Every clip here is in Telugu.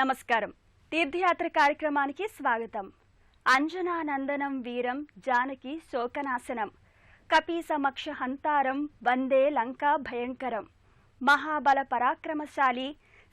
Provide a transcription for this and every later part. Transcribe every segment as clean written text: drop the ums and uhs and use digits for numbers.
నమస్కారం. తీర్థయాత్ర కార్యక్రమానికి స్వాగతం. అంజనానందనం వీరం జానకి శోకనాశనం కపీ సమక్ష హంతారం వందే లంకా భయంకరం. మహాబల పరాక్రమశాలి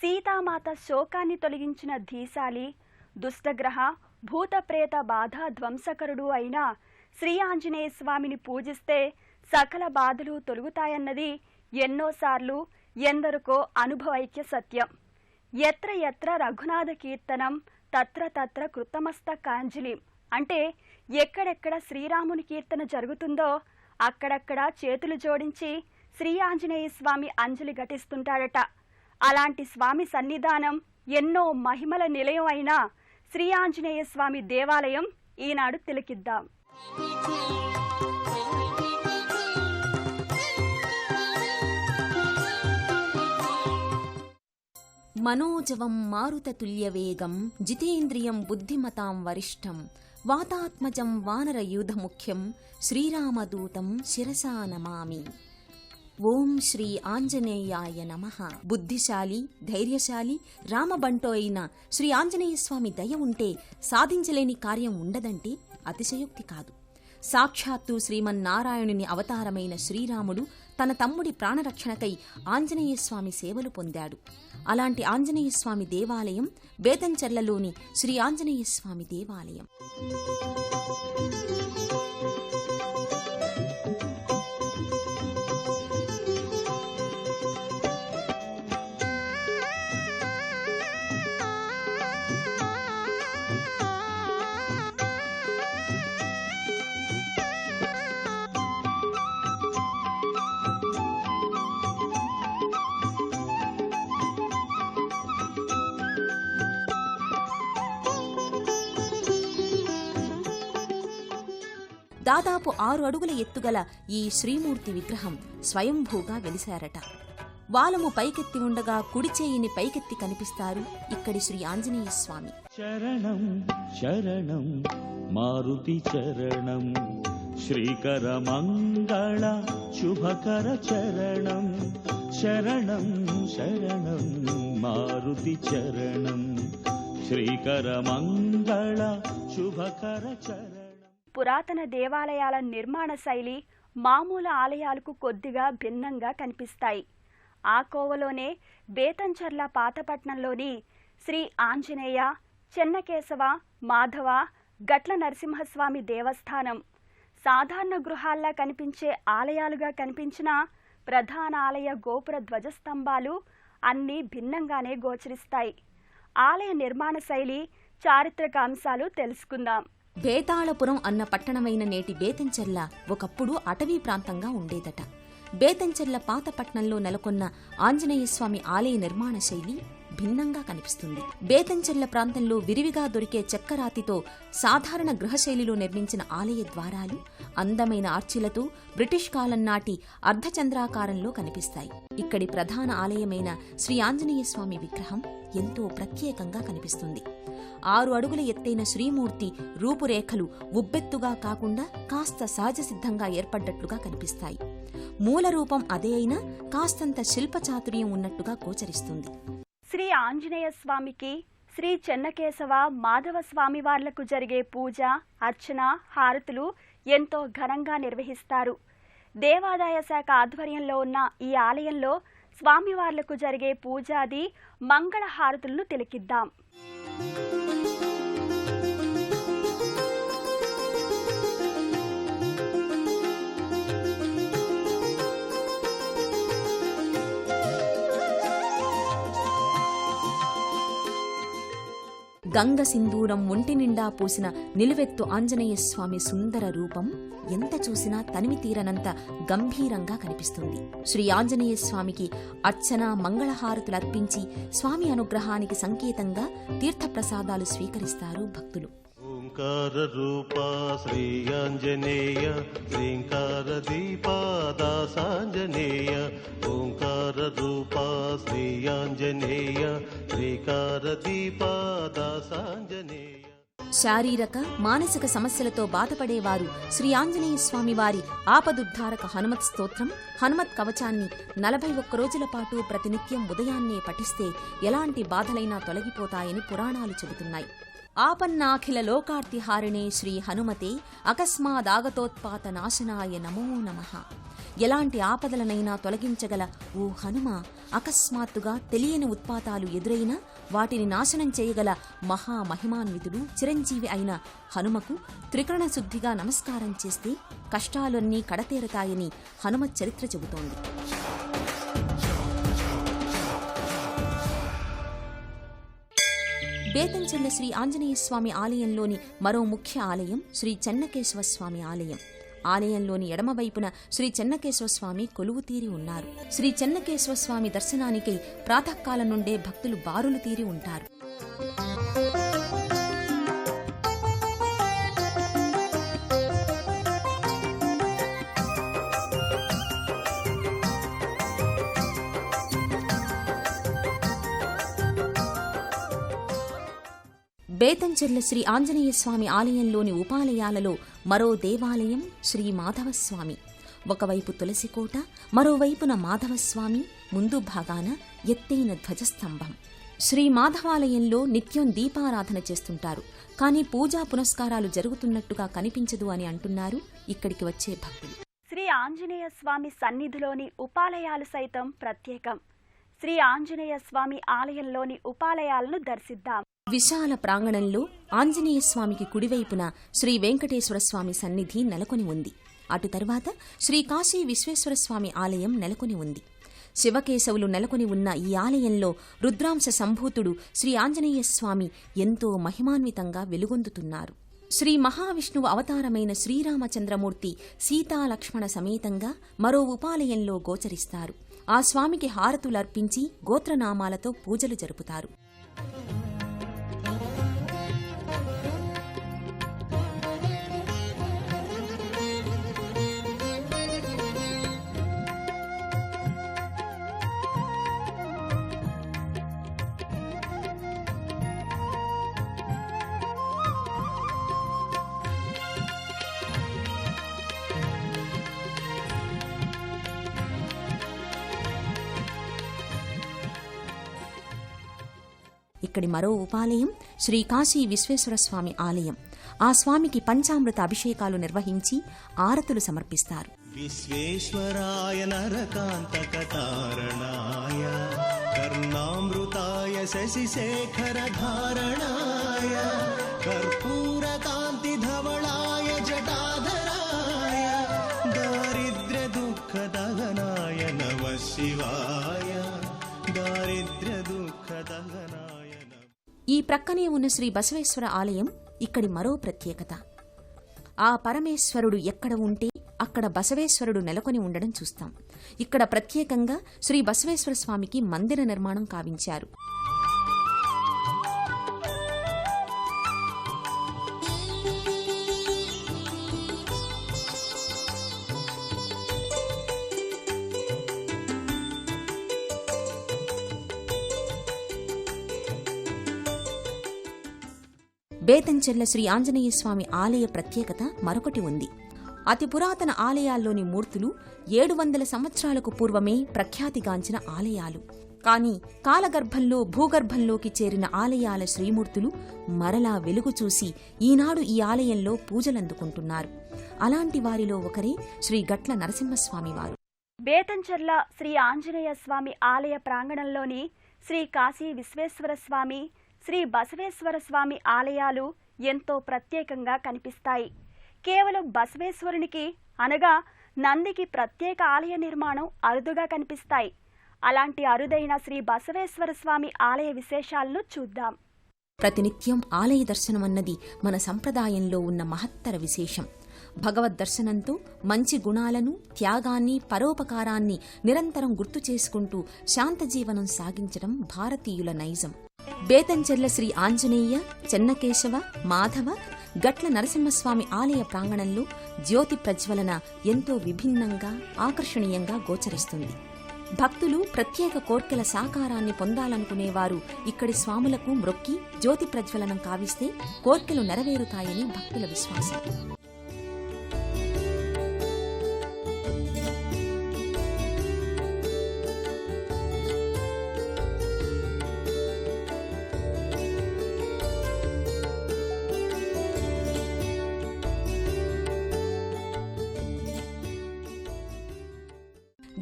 సీతామాత శోకాన్ని తొలగించిన ధీశాలి దుష్టగ్రహ భూతప్రేత బాధ ధ్వంసకరుడు అయిన శ్రీ ఆంజనేయ స్వామిని పూజిస్తే సకల బాధలు తొలగుతాయన్నది ఎన్నోసార్లు ఎందరికో అనుభవైక్య సత్యం. ఎత్ర ఎత్ర రఘునాథ కీర్తనం తత్ర తత్ర కృతమస్తకాంజలిం అంటే ఎక్కడెక్కడ శ్రీరాముని కీర్తన జరుగుతుందో అక్కడక్కడ చేతులు జోడించి శ్రీ ఆంజనేయ స్వామి అంజలి ఘటిస్తుంటాడట. అలాంటి స్వామి సన్నిధానం ఎన్నో మహిమల నిలయం అయిన శ్రీ ఆంజనేయ స్వామి దేవాలయం ఈనాడు తిలకిద్దాం. మనోజవం మారుతతుల్యవేగం జితేంద్రియం బుద్ధిమతాం వరిష్టం వాతాత్మజం వానరయూధముఖ్యం శ్రీరామదూతం శిరసా నమామి. ఓం శ్రీ ఆంజనేయాయ నమః. బుద్ధిశాలి ధైర్యశాలి రామబంటో అయిన శ్రీ ఆంజనేయస్వామి దయ ఉంటే సాధించలేని కార్యం ఉండదంటే అతిశయోక్తి కాదు. సాక్షాత్తు శ్రీమన్నారాయణుని అవతారమైన శ్రీరాముడు తన తమ్ముడి ప్రాణరక్షణకై ఆంజనేయస్వామి సేవలు పొందాడు. అలాంటి ఆంజనేయస్వామి దేవాలయం బేతంచెర్లలోని శ్రీ ఆంజనేయస్వామి దేవాలయం. దాదాపు 6 అడుగుల ఎత్తుగల ఈ శ్రీమూర్తి విగ్రహం స్వయంభూగా వెలిశారట. వాలము పైకెత్తి ఉండగా కుడిచేయిని పైకెత్తి కనిపిస్తారు ఇక్కడి శ్రీ ఆంజనేయ స్వామి. శరణం శరణం మారుతి చరణం శ్రీకర మంగళ శుభకర చరణం శరణం శరణం మారుతి చరణం శ్రీకర మంగళ శుభకర చరణం. పురాతన దేవాలయాల నిర్మాణ శైలి మామూలు ఆలయాలకు కొద్దిగా భిన్నంగా కనిపిస్తాయి. ఆ కోవలోనే బేతంచెర్ల పాతపట్నంలోని శ్రీ ఆంజనేయ, చెన్నకేశవ, మాధవ, గట్ల నరసింహస్వామి దేవస్థానం సాధారణ గృహాల్లా కనిపించే ఆలయాలుగా కనిపించిన ప్రధాన ఆలయ గోపుర ధ్వజస్తంభాలు అన్నీ భిన్నంగానే గోచరిస్తాయి. ఆలయ నిర్మాణ శైలి, చారిత్రక అంశాలు తెలుసుకుందాం. బేతాళపురం అన్న పట్టణమైన నేటి బేతంచెర్ల ఒకప్పుడు అటవీ ప్రాంతంగా ఉండేదట. బేతంచెర్ల పాతపట్నంలో నెలకొన్న ఆంజనేయస్వామి ఆలయ నిర్మాణ శైలి భిన్నంగా కనిపిస్తుంది. బేతంచెర్ల ప్రాంతంలో విరివిగా దొరికే చెక్కరాతితో సాధారణ గృహశైలిలో నిర్మించిన ఆలయ ద్వారాలు అందమైన ఆర్చిలతో బ్రిటిష్ కాలం నాటి అర్ధచంద్రాకారంలో కనిపిస్తాయి. ఇక్కడి ప్రధాన ఆలయమైన శ్రీ ఆంజనేయస్వామి విగ్రహం ఎంతో ప్రత్యేకంగా కనిపిస్తుంది. 6 అడుగుల ఎత్తైన శ్రీమూర్తి రూపురేఖలు ఉబ్బెత్తుగా కాకుండా కాస్త సహజసిద్ధంగా ఏర్పడ్డట్లుగా కనిపిస్తాయి. మూల రూపం అదే అయినా కాస్తంత శిల్పచాతుర్యం ఉన్నట్టుగా గోచరిస్తుంది. శ్రీ ఆంజనేయ స్వామికి, శ్రీ చెన్నకేశవ, మాధవ స్వామివార్లకు జరిగే పూజ, అర్చన, హారతులు ఎంతో ఘనంగా నిర్వహిస్తారు. దేవాదాయ శాఖ ఆధ్వర్యంలో ఉన్న ఈ ఆలయంలో స్వామివార్లకు జరిగే పూజాది మంగళ హారతులను తిలకిద్దాం. గంగ సింధూరం ఒంటి నిండా పూసిన నిలువెత్తు ఆంజనేయస్వామి సుందర రూపం ఎంత చూసినా తనివి తీరనంత గంభీరంగా కనిపిస్తుంది. శ్రీ ఆంజనేయస్వామికి అర్చన, మంగళహారతులర్పించి స్వామి అనుగ్రహానికి సంకేతంగా తీర్థప్రసాదాలు స్వీకరిస్తారు భక్తులు. ఓంకార రూపా శ్రీ ఆంజనేయ శ్రీంకార దీపా దాసాంజనేయ ఓంకార రూపా శ్రీ ఆంజనేయ శ్రీకార దీపా దాసాంజనేయ. శారీరక మానసిక సమస్యలతో బాధపడేవారు శ్రీ ఆంజనేయ స్వామి వారి ఆపదుద్ధారక హనుమత్ స్తోత్రం, హనుమత్ కవచాన్ని 41 రోజుల పాటు ప్రతినిత్యం ఉదయాన్నే పఠిస్తే ఎలాంటి బాధలైనా తొలగిపోతాయని పురాణాలు చెబుతున్నాయి. ఆపన్నాఖిల లోకార్తిహారిణే శ్రీ హనుమతే అకస్మాదాగతోత్పాత నాశనాయ నమో నమః. ఎలాంటి ఆపదలనైనా తొలగించగల ఓ హనుమ, అకస్మాత్తుగా తెలియని ఉత్పాతాలు ఎదురైనా వాటిని నాశనం చేయగల మహామహిమాన్వితుడు చిరంజీవి అయిన హనుమకు త్రికరణ శుద్ధిగా నమస్కారం చేస్తే కష్టాలన్నీ కడతేరతాయని హనుమత్ చరిత్ర చెబుతోంది. బేతంచెర్ల శ్రీ ఆంజనేయ స్వామి ఆలయంలోని మరో ముఖ్య ఆలయం శ్రీ చెన్నకేశవ స్వామి ఆలయం. ఆలయంలోని ఎడమవైపున శ్రీ చెన్నకేశవ స్వామి కొలువుతీరి ఉన్నారు. శ్రీ చెన్నకేశవ స్వామి దర్శనానికై ప్రాతకాలం నుండే భక్తులు బారులు తీరి ఉంటారు. బేతంచెర్ల శ్రీ ఆంజనేయ స్వామి ఆలయంలోని ఉపాలయాలలో మరో దేవాలయం శ్రీ మాధవస్వామి. ఒకవైపు తులసికోట, మరోవైపున మాధవస్వామి, ముందు భాగాన ఎత్తైన ధ్వజస్తంభం. శ్రీ మాధవాలయంలో నిత్యం దీపారాధన చేస్తుంటారు. కానీ పూజా పునస్కారాలు జరుగుతున్నట్టుగా కనిపించదు అని అంటున్నారు ఇక్కడికి వచ్చే భక్తులు. శ్రీ ఆంజనేయ స్వామి సన్నిధిలోని ఉపాలయాలు సైతం ప్రత్యేకం. శ్రీ ఆంజనేయ స్వామి ఆలయంలోని ఉపాలయాలను దర్శిద్దాం. విశాల ప్రాంగణంలో ఆంజనేయ స్వామికి కుడివైపున శ్రీ వెంకటేశ్వర స్వామి సన్నిధి నెలకొని ఉంది. అటు తర్వాత శ్రీ కాశీ విశ్వేశ్వర స్వామి ఆలయం నెలకొని ఉంది. శివకేశవులు నెలకొని ఉన్న ఈ ఆలయంలో రుద్రాంశ సంభూతుడు శ్రీ ఆంజనేయ స్వామి ఎంతో మహిమాన్వితంగా వెలుగొందుతున్నారు. శ్రీ మహావిష్ణువు అవతారమైన శ్రీరామచంద్రమూర్తి సీతాలక్ష్మణ సమేతంగా మరో ఉపాలయంలో గోచరిస్తారు. ఆ స్వామికి హారతులర్పించి గోత్రనామాలతో పూజలు జరుపుతారు. ఇక్కడి మరో ఉపాలయం శ్రీ కాశీ విశ్వేశ్వర స్వామి ఆలయం. ఆ స్వామికి పంచామృత అభిషేకాలు నిర్వహించి ఆరతులు సమర్పిస్తారు. విశ్వేశ్వరాయ నరకాంతకతారణాయ కర్ణామృతాయ శశిశేఖర ధారణాయ కర్పూరకాంతి ధవళాయ జటాధరాయ దారిద్ర్య దుఃఖ దహనాయ నమః శివాయ దారిద్ర్య దుఃఖ దహనాయ. ఈ ప్రక్కనే ఉన్న శ్రీ బసవేశ్వర ఆలయం ఇక్కడి మరో ప్రత్యేకత. ఆ పరమేశ్వరుడు ఎక్కడ ఉంటే అక్కడ బసవేశ్వరుడు నెలకొని ఉండడం చూస్తాం. ఇక్కడ ప్రత్యేకంగా శ్రీ బసవేశ్వర స్వామికి మందిర నిర్మాణం కావించారు. బేతంచెర్ల శ్రీ ఆంజనేయ స్వామి ఆలయ ప్రత్యేకత మరొకటి ఉంది. అతి పురాతన ఆలయాల్లోని మూర్తులు 700 సంవత్సరాలకు పూర్వమే ప్రఖ్యాతిగాంచిన ఆలయాలు. కానీ కాలగర్భంలో భూగర్భంలోకి చేరిన ఆలయాల శ్రీమూర్తులు మరలా వెలుగు చూసి ఈనాడు ఈ ఆలయంలో పూజలందుకుంటున్నారు. అలాంటి వారిలో ఒకరే శ్రీ గట్ల నరసింహస్వామివారు. బేతంచెర్ల శ్రీ ఆంజనేయ స్వామి ఆలయ ప్రాంగణంలోని శ్రీ కాశీ విశ్వేశ్వర స్వామి, శ్రీ బసవేశ్వర స్వామి ఆలయాలు ఎంతో ప్రత్యేకంగా కనిపిస్తాయి. కేవలం బసవేశ్వరునికి అనగా నందికి ప్రత్యేక ఆలయ నిర్మాణం అరుదుగా కనిపిస్తాయి. అలాంటి అరుదైన శ్రీ బసవేశ్వర స్వామి ఆలయ విశేషాలను చూద్దాం. ప్రతినిత్యం ఆలయ దర్శనమన్నది మన సంప్రదాయంలో ఉన్న మహత్తర విశేషం. భగవద్ దర్శనంతో మంచి గుణాలను, త్యాగాన్ని, పరోపకారాన్ని నిరంతరం గుర్తు చేసుకుంటూ శాంత జీవనం సాగించడం భారతీయుల నైజం. బేతంచెర్ల శ్రీ ఆంజనేయ, చెన్నకేశవ, మాధవ, గట్ల నరసింహస్వామి ఆలయ ప్రాంగణంలో జ్యోతి ప్రజ్వలన ఎంతో విభిన్నంగా, ఆకర్షణీయంగా గోచరిస్తుంది. భక్తులు ప్రత్యేక కోర్కెల సాకారాన్ని పొందాలనుకునేవారు ఇక్కడి స్వాములకు మ్రొక్కి జ్యోతి ప్రజ్వలనం కావిస్తే కోర్కెలు నెరవేరుతాయని భక్తుల విశ్వాసం.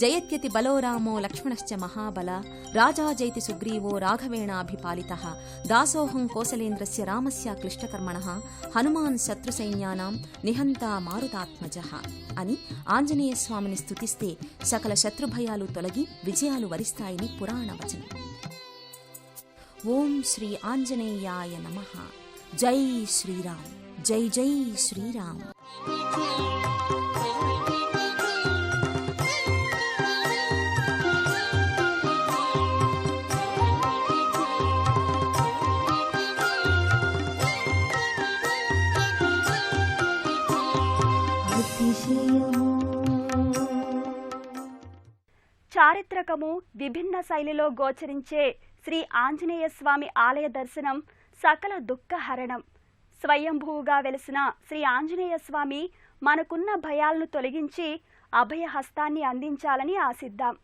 జయత్యతి బలో రామో లక్ష్మణశ్చ మహాబల రాజా జైతి సుగ్రీవో రాఘవేణాభిపాలితః దాసోహం కోసలేంద్రస్య రామస్య క్లిష్టకర్మణః హనుమాన్ శత్రుసైన్యానాం నిహంతా మారుతాత్మజః అని ఆంజనేయ స్వామిని స్తుతిస్తే సకల శత్రుభయాలు తొలగి విజయాలు వరిస్తాయని పురాణ వచనం. ఓం శ్రీ ఆంజనేయాయ నమః. జై శ్రీరామ్. జై జై శ్రీరామ్. చారిత్రకము విభిన్న శైలిలో గోచరించే శ్రీ ఆంజనేయ స్వామి ఆలయ దర్శనం సకల దుఃఖహరణం. స్వయంభూగా వెలిసిన శ్రీ ఆంజనేయ స్వామి మనకున్న భయాలను తొలగించి అభయహస్తాన్ని అందించాలని ఆశిద్దాం.